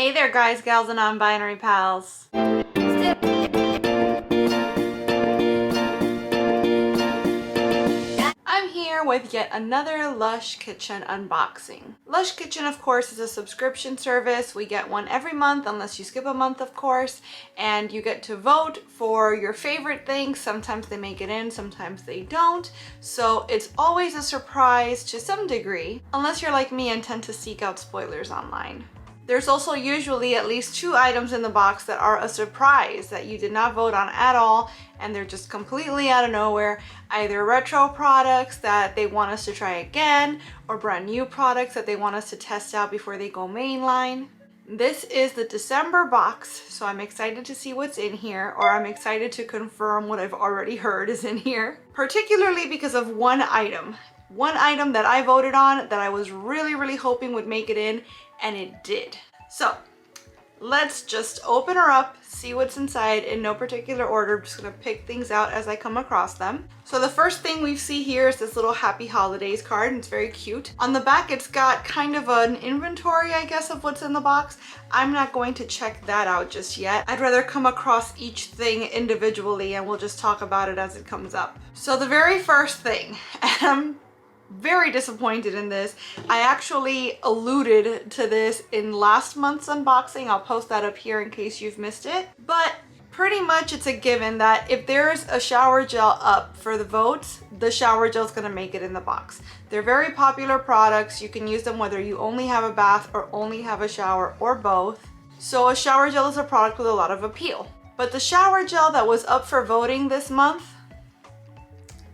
Hey there guys, gals, and non-binary pals. I'm here with yet another Lush Kitchen unboxing. Lush Kitchen, of course, is a subscription service. We get one every month, unless you skip a month, of course, and you get to vote for your favorite things. Sometimes they make it in, sometimes they don't. So it's always a surprise to some degree, unless you're like me and tend to seek out spoilers online. There's also usually at least 2 items in the box that are a surprise that you did not vote on at all, and they're just completely out of nowhere. Either retro products that they want us to try again, or brand new products that they want us to test out before they go mainline. This is the December box, so I'm excited to see what's in here, or I'm excited to confirm what I've already heard is in here, particularly because of one item. One item that I voted on that I was really hoping would make it in, and it did. So let's just open her up, see what's inside in no particular order. I'm just gonna pick things out as I come across them. So the first thing we see here is this little Happy Holidays card, and it's very cute. On the back, it's got kind of an inventory, I guess, of what's in the box. I'm not going to check that out just yet. I'd rather come across each thing individually, and we'll just talk about it as it comes up. So the very first thing, and I'm very disappointed in this. I actually alluded to this in last month's unboxing. I'll post that up here in case you've missed it. But pretty much it's a given that if there's a shower gel up for the votes, the shower gel is going to make it in the box. They're very popular products. You can use them whether you only have a bath or only have a shower or both. So a shower gel is a product with a lot of appeal. But the shower gel that was up for voting this month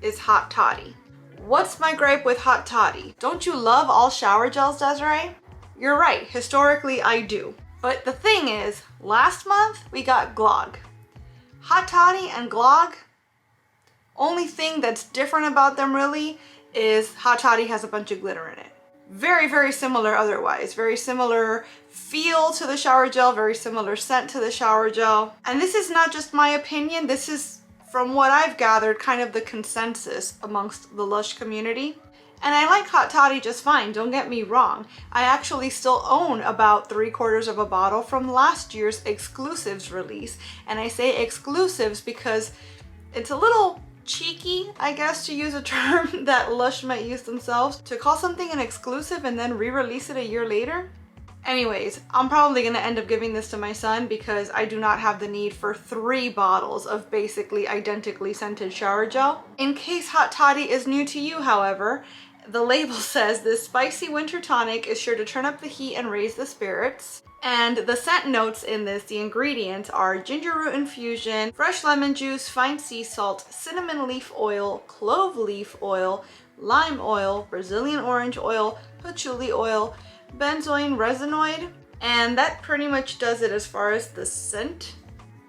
is Hot Toddy. What's my gripe with Hot Toddy? Don't you love all shower gels, Desiree? You're right, historically I do. But the thing is, last month we got Glog. Hot Toddy and Glog, only thing that's different about them really is Hot Toddy has a bunch of glitter in it. Very similar otherwise. Very similar feel to the shower gel, very similar scent to the shower gel. And this is not just my opinion, this is, from what I've gathered, kind of the consensus amongst the Lush community. And I like Hot Toddy just fine, don't get me wrong. I actually still own about 3/4 of a bottle from last year's exclusives release. And I say exclusives because it's a little cheeky, I guess, to use a term that Lush might use themselves, to call something an exclusive and then re-release it a year later. Anyways, I'm probably gonna end up giving this to my son because I do not have the need for 3 bottles of basically identically scented shower gel. In case Hot Toddy is new to you, however, the label says this spicy winter tonic is sure to turn up the heat and raise the spirits. And the scent notes in this, the ingredients are ginger root infusion, fresh lemon juice, fine sea salt, cinnamon leaf oil, clove leaf oil, lime oil, Brazilian orange oil, patchouli oil, benzoin resinoid, and that pretty much does it as far as the scent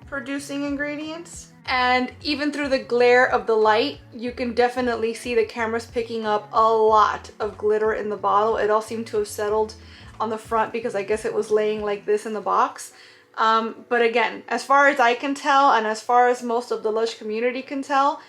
producing ingredients. And even through the glare of the light, you can definitely see the camera's picking up a lot of glitter in the bottle. It all seemed to have settled on the front because I guess it was laying like this in the box. But again, as far as I can tell, and as far as most of the Lush community can tell,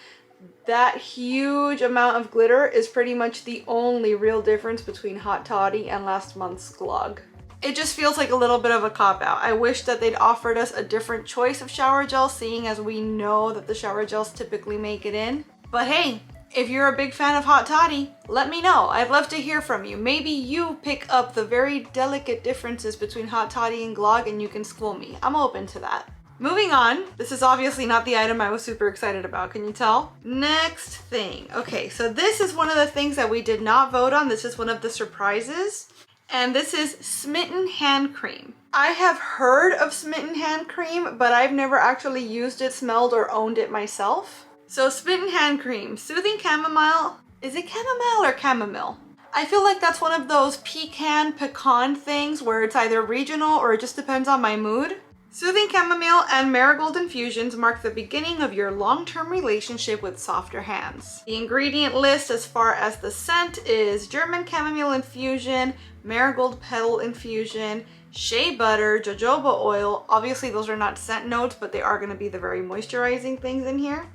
that huge amount of glitter is pretty much the only real difference between Hot Toddy and last month's Glog. It just feels like a little bit of a cop-out. I wish that they'd offered us a different choice of shower gel, seeing as we know that the shower gels typically make it in. But hey, if you're a big fan of Hot Toddy, let me know. I'd love to hear from you. Maybe you pick up the very delicate differences between Hot Toddy and Glog and you can school me. I'm open to that. Moving on, this is obviously not the item I was super excited about, can you tell? Next thing. Okay, so this is one of the things that we did not vote on. This is one of the surprises. And this is Smitten hand cream. I have heard of Smitten hand cream, but I've never actually used it, smelled, or owned it myself. So Smitten hand cream, soothing chamomile. Is it chamomile or chamomile? I feel like that's one of those pecan things where it's either regional or it just depends on my mood. Soothing chamomile and marigold infusions mark the beginning of your long-term relationship with softer hands. The ingredient list as far as the scent is German chamomile infusion, marigold petal infusion, shea butter, jojoba oil. Obviously those are not scent notes, but they are going to be the very moisturizing things in here.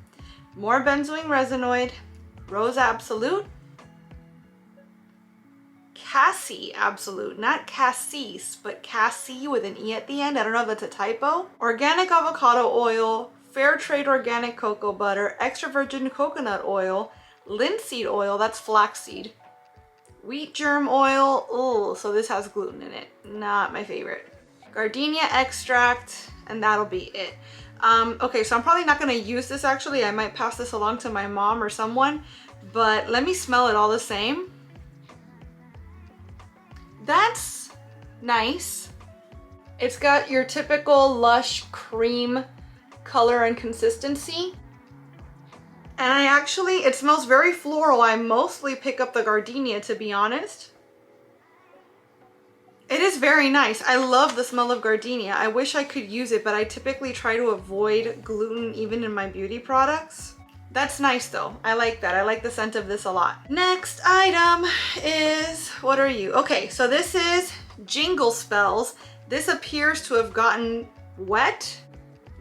More benzoin resinoid, rose absolute, Cassie Absolute, not Cassis, but Cassie with an E at the end. I don't know if that's a typo. Organic avocado oil, fair trade organic cocoa butter, extra virgin coconut oil, linseed oil, that's flaxseed, wheat germ oil. Oh, so this has gluten in it. Not my favorite. Gardenia extract, and that'll be it. Okay, so I'm probably not gonna use this actually. I might pass this along to my mom or someone, but let me smell it all the same. That's nice. It's got your typical Lush cream color and consistency. And it smells very floral. I mostly pick up the gardenia, to be honest. It is very nice. I love the smell of gardenia. I wish I could use it, but I typically try to avoid gluten even in my beauty products. That's nice though. I like that. I like the scent of this a lot. Next item is, what are you? Okay, so this is Jingle Spells. This appears to have gotten wet.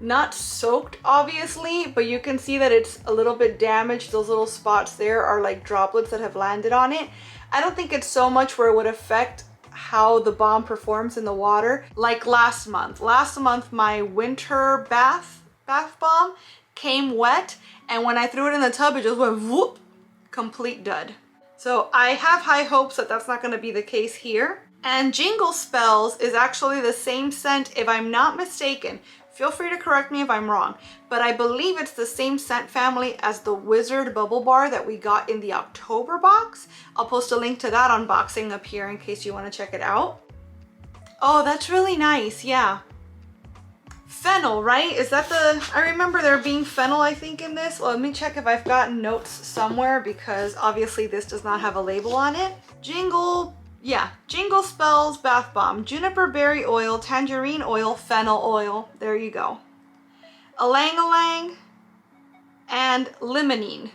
Not soaked, obviously, but you can see that it's a little bit damaged. Those little spots there are like droplets that have landed on it. I don't think it's so much where it would affect how the balm performs in the water. Like last month. Last month, my winter bath bomb came wet, and when I threw it in the tub, it just went whoop, complete dud. So I have high hopes that that's not going to be the case here. And Jingle Spells is actually the same scent, if I'm not mistaken. Feel free to correct me if I'm wrong, but I believe it's the same scent family as the Wizard Bubble Bar that we got in the October box. I'll post a link to that unboxing up here in case you want to check it out. Oh, that's really nice, yeah. Fennel, right? Is that I remember there being fennel, I think, in this. Well, let me check if I've gotten notes somewhere, because obviously this does not have a label on it. Jingle Spells Bath Bomb, juniper berry oil, tangerine oil, fennel oil. There you go. Ylang ylang and limonene.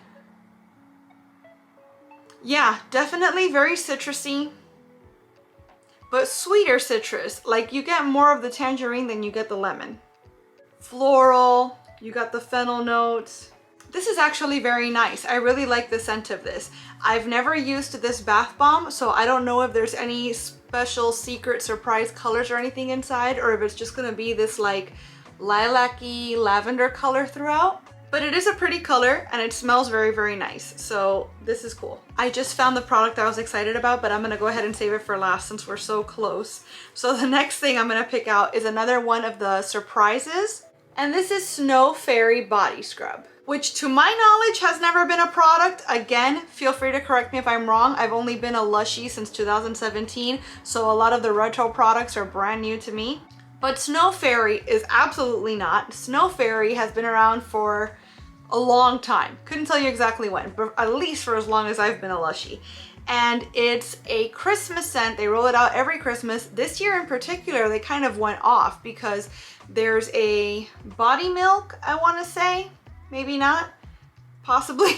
Yeah, definitely very citrusy, but sweeter citrus. Like you get more of the tangerine than you get the lemon. Floral, you got the fennel notes. This is actually very nice. I really like the scent of this. I've never used this bath bomb, so I don't know if there's any special secret surprise colors or anything inside, or if it's just gonna be this like lilac-y lavender color throughout. But it is a pretty color and it smells very, very nice. So this is cool. I just found the product I was excited about, but I'm gonna go ahead and save it for last since we're so close. So the next thing I'm gonna pick out is another one of the surprises. And this is Snow Fairy Body Scrub, which to my knowledge has never been a product. Again, feel free to correct me if I'm wrong. I've only been a Lushie since 2017, so a lot of the retro products are brand new to me. But Snow Fairy is absolutely not. Snow Fairy has been around for a long time. Couldn't tell you exactly when, but at least for as long as I've been a Lushie. And it's a Christmas scent. They roll it out every Christmas. This year in particular, they kind of went off because there's a body milk, I want to say. Maybe not, possibly,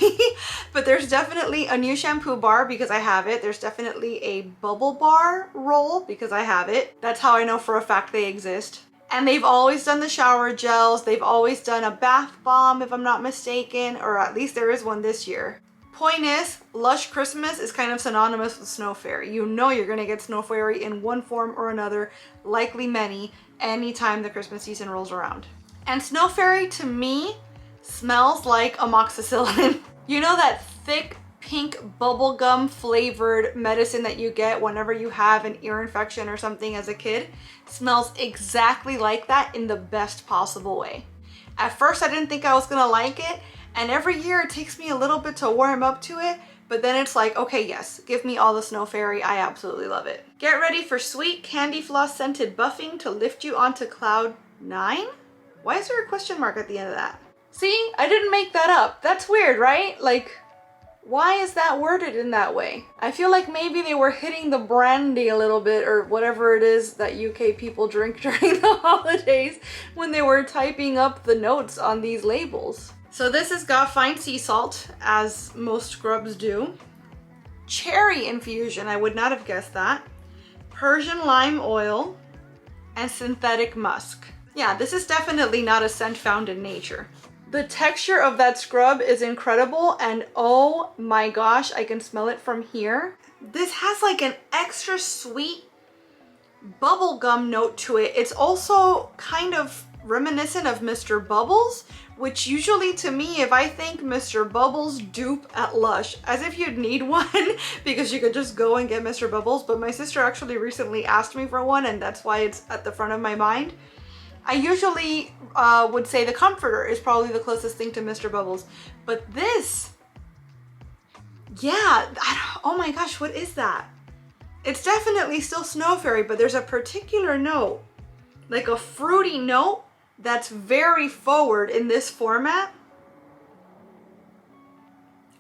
but there's definitely a new shampoo bar because I have it. There's definitely a bubble bar roll because I have it. That's how I know for a fact they exist. And they've always done the shower gels. They've always done a bath bomb, if I'm not mistaken, or at least there is one this year. Point is, Lush Christmas is kind of synonymous with Snow Fairy. You know you're gonna get Snow Fairy in one form or another, likely many, anytime the Christmas season rolls around. And Snow Fairy, to me, smells like amoxicillin. You know that thick pink bubblegum flavored medicine that you get whenever you have an ear infection or something as a kid? Smells exactly like that in the best possible way. At first I didn't think I was gonna like it, and every year it takes me a little bit to warm up to it, but then it's like, okay, yes, give me all the Snow Fairy. I absolutely love it. Get ready for sweet candy floss scented buffing to lift you onto cloud 9? Why is there a question mark at the end of that? See, I didn't make that up. That's weird, right? Like, why is that worded in that way? I feel like maybe they were hitting the brandy a little bit, or whatever it is that UK people drink during the holidays, when they were typing up the notes on these labels. So this has got fine sea salt, as most scrubs do. Cherry infusion, I would not have guessed that. Persian lime oil and synthetic musk. Yeah, this is definitely not a scent found in nature. The texture of that scrub is incredible, and oh my gosh, I can smell it from here. This has like an extra sweet bubblegum note to it. It's also kind of reminiscent of Mr. Bubbles, which usually to me, if I think Mr. Bubbles dupe at Lush, as if you'd need one because you could just go and get Mr. Bubbles, but my sister actually recently asked me for one and that's why it's at the front of my mind. I usually would say the Comforter is probably the closest thing to Mr. Bubbles, but this, yeah, oh my gosh, what is that? It's definitely still Snow Fairy, but there's a particular note, like a fruity note that's very forward in this format.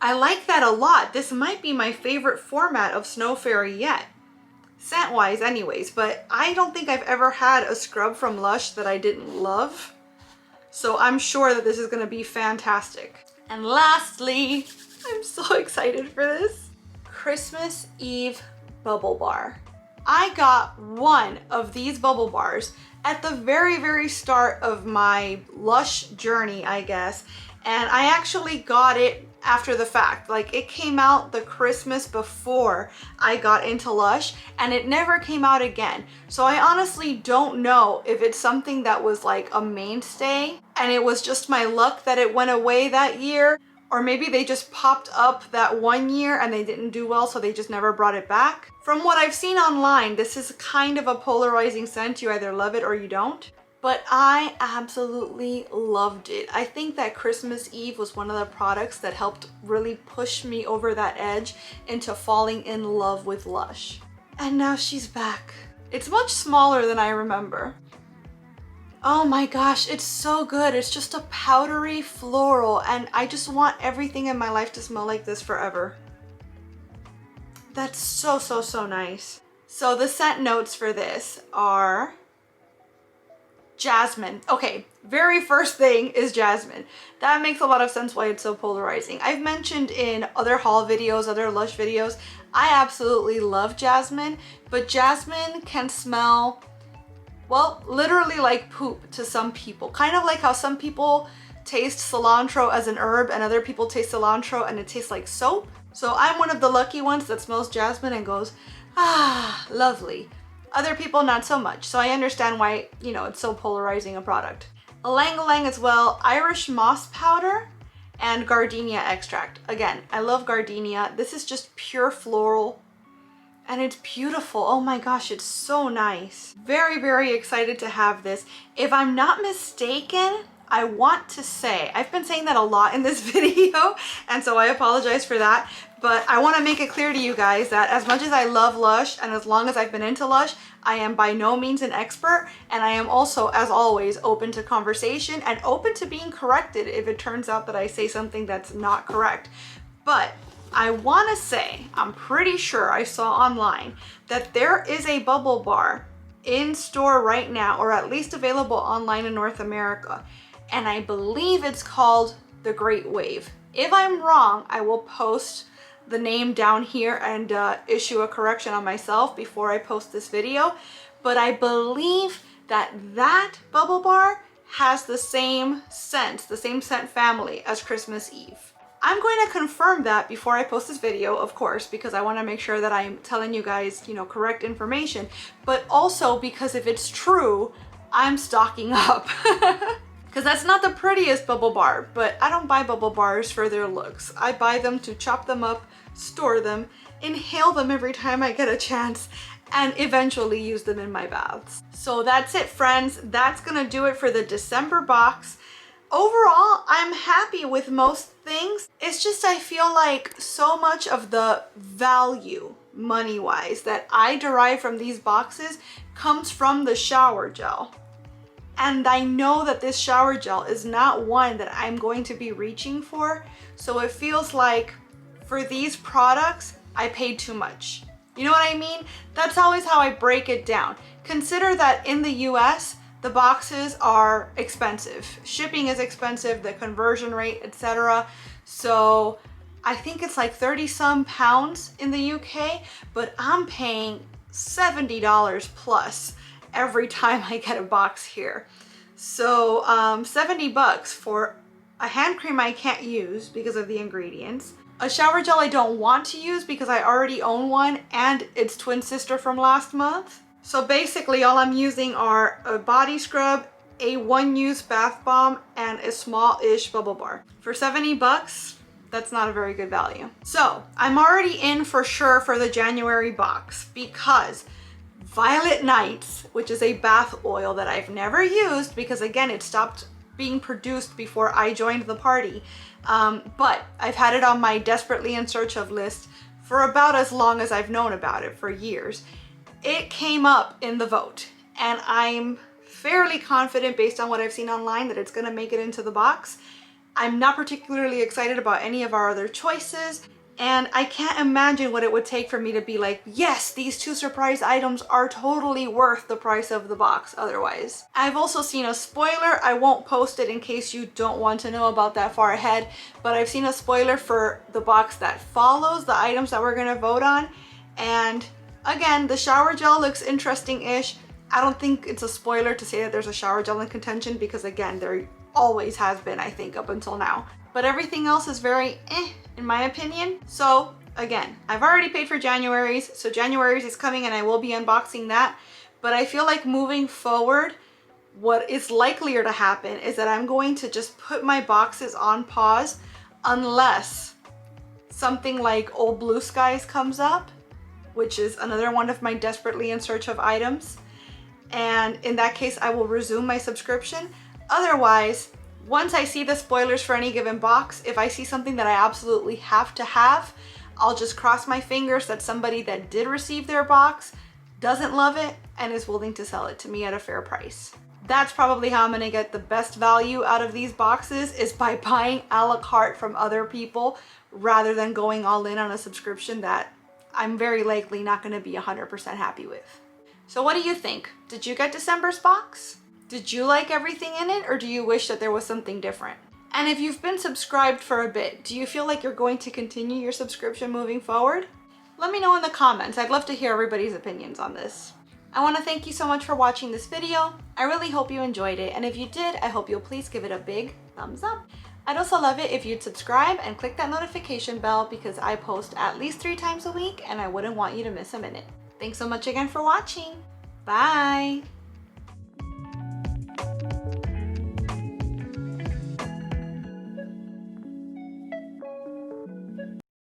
I like that a lot. This might be my favorite format of Snow Fairy yet, scent-wise anyways, but I don't think I've ever had a scrub from Lush that I didn't love. So I'm sure that this is gonna be fantastic. And lastly, I'm so excited for this, Christmas Eve Bubble Bar. I got one of these bubble bars at the very start of my Lush journey, I guess, and I actually got it after the fact. Like, it came out the Christmas before I got into Lush, and it never came out again. So I honestly don't know if it's something that was like a mainstay and it was just my luck that it went away that year, or maybe they just popped up that one year and they didn't do well, so they just never brought it back. From what I've seen online, this is kind of a polarizing scent. You either love it or you don't. But I absolutely loved it. I think that Christmas Eve was one of the products that helped really push me over that edge into falling in love with Lush. And now she's back. It's much smaller than I remember. Oh my gosh, it's so good. It's just a powdery floral, and I just want everything in my life to smell like this forever. That's so nice. So the scent notes for this are jasmine. Okay, very first thing is jasmine. That makes a lot of sense why it's so polarizing. I've mentioned in other haul videos, other Lush videos, I absolutely love jasmine, but jasmine can smell, well, literally like poop to some people. Kind of like how some people taste cilantro as an herb and other people taste cilantro and it tastes like soap. So I'm one of the lucky ones that smells jasmine and goes, ah, lovely. Other people not so much. So I understand why, you know, it's so polarizing a product. Ylang Ylang as well, Irish moss powder and gardenia extract. Again, I love gardenia. This is just pure floral and it's beautiful. Oh my gosh, it's so nice. Very excited to have this. If I'm not mistaken, I want to say, I've been saying that a lot in this video, and so I apologize for that, but I want to make it clear to you guys that as much as I love Lush and as long as I've been into Lush, I am by no means an expert, and I am also, as always, open to conversation and open to being corrected if it turns out that I say something that's not correct. But I want to say, I'm pretty sure I saw online that there is a bubble bar in store right now, or at least available online in North America, and I believe it's called the Great Wave. If I'm wrong, I will post the name down here and issue a correction on myself before I post this video, but I believe that that bubble bar has the same scent family as Christmas Eve. I'm going to confirm that before I post this video, of course, because I want to make sure that I'm telling you guys, you know, correct information, but also because if it's true, I'm stocking up. Because that's not the prettiest bubble bar, but I don't buy bubble bars for their looks. I buy them to chop them up, store them, inhale them every time I get a chance, and eventually use them in my baths. So that's it, friends. That's gonna do it for the December box. Overall, I'm happy with most things. It's just I feel like so much of the value, money-wise, that I derive from these boxes comes from the shower gel. And I know that this shower gel is not one that I'm going to be reaching for. So it feels like for these products, I paid too much. You know what I mean? That's always how I break it down. Consider that in the US, the boxes are expensive. Shipping is expensive, the conversion rate, etc. So I think it's like 30 some pounds in the UK, but I'm paying $70 plus every time I get a box here. So 70 bucks for a hand cream I can't use because of the ingredients, a shower gel I don't want to use because I already own one and its twin sister from last month. So basically all I'm using are a body scrub, a one-use bath bomb, and a small-ish bubble bar. For 70 bucks, that's not a very good value. So I'm already in for sure for the January box because Violet Nights, which is a bath oil that I've never used because again, it stopped being produced before I joined the party. But I've had it on my desperately in search of list for about as long as I've known about it, for years. It came up in the vote and I'm fairly confident based on what I've seen online that it's gonna make it into the box. I'm not particularly excited about any of our other choices, and I can't imagine what it would take for me to be like, yes, these 2 surprise items are totally worth the price of the box otherwise. I've also seen a spoiler. I won't post it in case you don't want to know about that far ahead, but I've seen a spoiler for the box that follows the items that we're gonna vote on. And again, the shower gel looks interesting-ish. I don't think it's a spoiler to say that there's a shower gel in contention because again, there always has been, I think, up until now. But everything else is very in my opinion. So again, I've already paid for January's, so January's is coming and I will be unboxing that. But I feel like moving forward, what is likelier to happen is that I'm going to just put my boxes on pause unless something like Old Blue Skies comes up, which is another one of my desperately in search of items. And in that case, I will resume my subscription. Otherwise, once I see the spoilers for any given box, if I see something that I absolutely have to have, I'll just cross my fingers that somebody that did receive their box doesn't love it and is willing to sell it to me at a fair price. That's probably how I'm gonna get the best value out of these boxes, is by buying a la carte from other people rather than going all in on a subscription that I'm very likely not gonna be 100% happy with. So what do you think? Did you get December's box? Did you like everything in it, or do you wish that there was something different? And if you've been subscribed for a bit, do you feel like you're going to continue your subscription moving forward? Let me know in the comments. I'd love to hear everybody's opinions on this. I want to thank you so much for watching this video. I really hope you enjoyed it, and if you did, I hope you'll please give it a big thumbs up. I'd also love it if you'd subscribe and click that notification bell because I post at least 3 times a week and I wouldn't want you to miss a minute. Thanks so much again for watching. Bye!